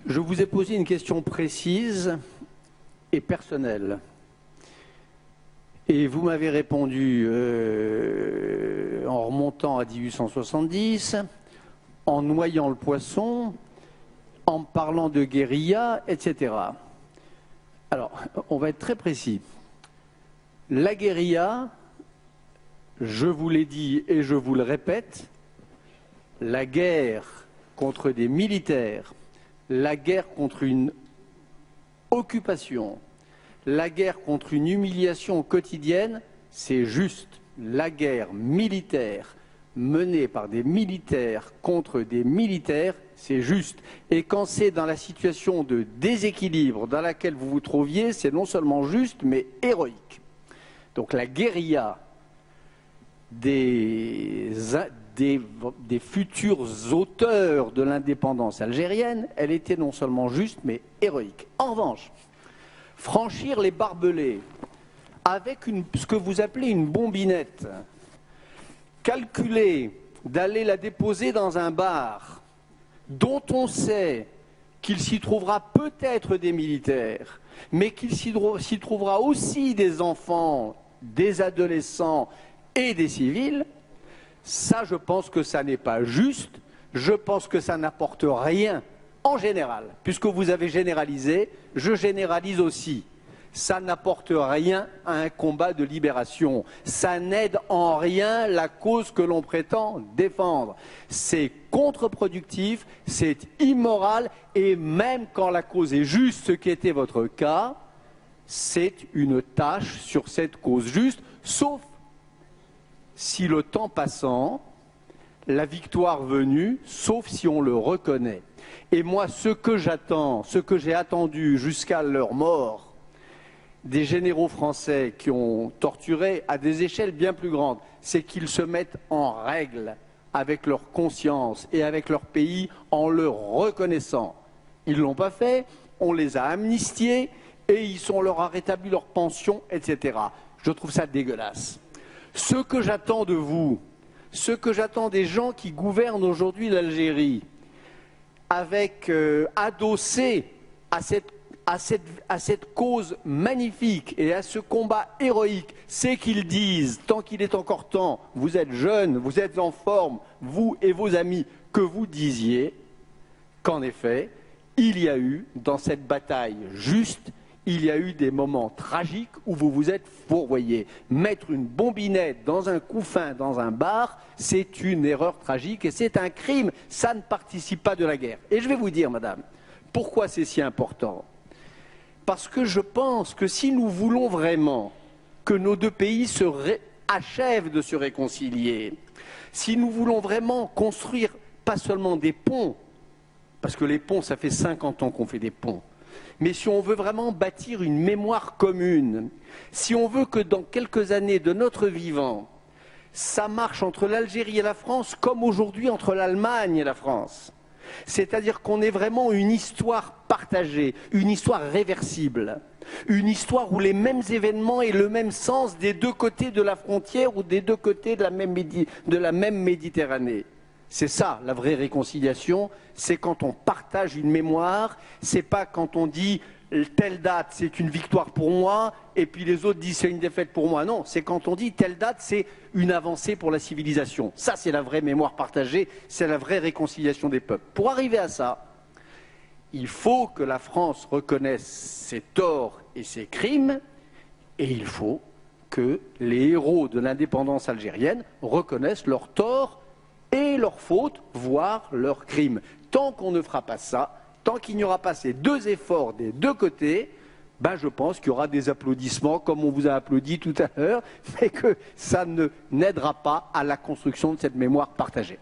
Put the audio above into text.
Je vous ai posé une question précise et personnelle. Et vous m'avez répondu en remontant à 1870, en noyant le poisson, en parlant de guérilla, etc. Alors, on va être très précis. La guérilla, je vous l'ai dit et je vous le répète, la guerre contre des militaires, la guerre contre une occupation, la guerre contre une humiliation quotidienne, c'est juste. La guerre militaire menée par des militaires contre des militaires, c'est juste. Et quand c'est dans la situation de déséquilibre dans laquelle vous vous trouviez, c'est non seulement juste, mais héroïque. Donc la guérilla des futurs auteurs de l'indépendance algérienne, elle était non seulement juste, mais héroïque. En revanche, franchir les barbelés avec ce que vous appelez une bombinette, calculer d'aller la déposer dans un bar dont on sait qu'il s'y trouvera peut-être des militaires, mais qu'il s'y trouvera aussi des enfants, des adolescents et des civils, ça, je pense que ça n'est pas juste. Je pense que ça n'apporte rien en général. Puisque vous avez généralisé, je généralise aussi. Ça n'apporte rien à un combat de libération. Ça n'aide en rien la cause que l'on prétend défendre. C'est contre-productif, c'est immoral, et même quand la cause est juste, ce qui était votre cas, c'est une tâche sur cette cause juste, sauf si le temps passant, la victoire venue, sauf si on le reconnaît. Et moi, ce que j'attends, ce que j'ai attendu jusqu'à leur mort, des généraux français qui ont torturé à des échelles bien plus grandes, c'est qu'ils se mettent en règle avec leur conscience et avec leur pays en le reconnaissant. Ils ne l'ont pas fait, on les a amnistiés et on leur a rétabli leur pension, etc. Je trouve ça dégueulasse. Ce que j'attends de vous, ce que j'attends des gens qui gouvernent aujourd'hui l'Algérie, avec adossé à cette cause magnifique et à ce combat héroïque, c'est qu'ils disent, tant qu'il est encore temps, vous êtes jeunes, vous êtes en forme, vous et vos amis, que vous disiez qu'en effet, il y a eu, dans cette bataille juste, il y a eu des moments tragiques où vous vous êtes fourvoyés. Mettre une bombinette dans un couffin, dans un bar, c'est une erreur tragique et c'est un crime. Ça ne participe pas de la guerre. Et je vais vous dire, madame, pourquoi c'est si important? Parce que je pense que si nous voulons vraiment que nos deux pays achèvent de se réconcilier, si nous voulons vraiment construire pas seulement des ponts, parce que les ponts, ça fait 50 ans qu'on fait des ponts, mais si on veut vraiment bâtir une mémoire commune, si on veut que dans quelques années de notre vivant, ça marche entre l'Algérie et la France comme aujourd'hui entre l'Allemagne et la France, c'est-à-dire qu'on ait vraiment une histoire partagée, une histoire réversible, une histoire où les mêmes événements aient le même sens des deux côtés de la frontière ou des deux côtés de la même Méditerranée. C'est ça, la vraie réconciliation, c'est quand on partage une mémoire, c'est pas quand on dit telle date c'est une victoire pour moi et puis les autres disent c'est une défaite pour moi. Non, c'est quand on dit telle date c'est une avancée pour la civilisation. Ça, c'est la vraie mémoire partagée, c'est la vraie réconciliation des peuples. Pour arriver à ça, il faut que la France reconnaisse ses torts et ses crimes et il faut que les héros de l'indépendance algérienne reconnaissent leurs torts et leurs fautes, voire leurs crimes. Tant qu'on ne fera pas ça, tant qu'il n'y aura pas ces deux efforts des deux côtés, je pense qu'il y aura des applaudissements comme on vous a applaudi tout à l'heure, mais que ça n'aidera pas à la construction de cette mémoire partagée.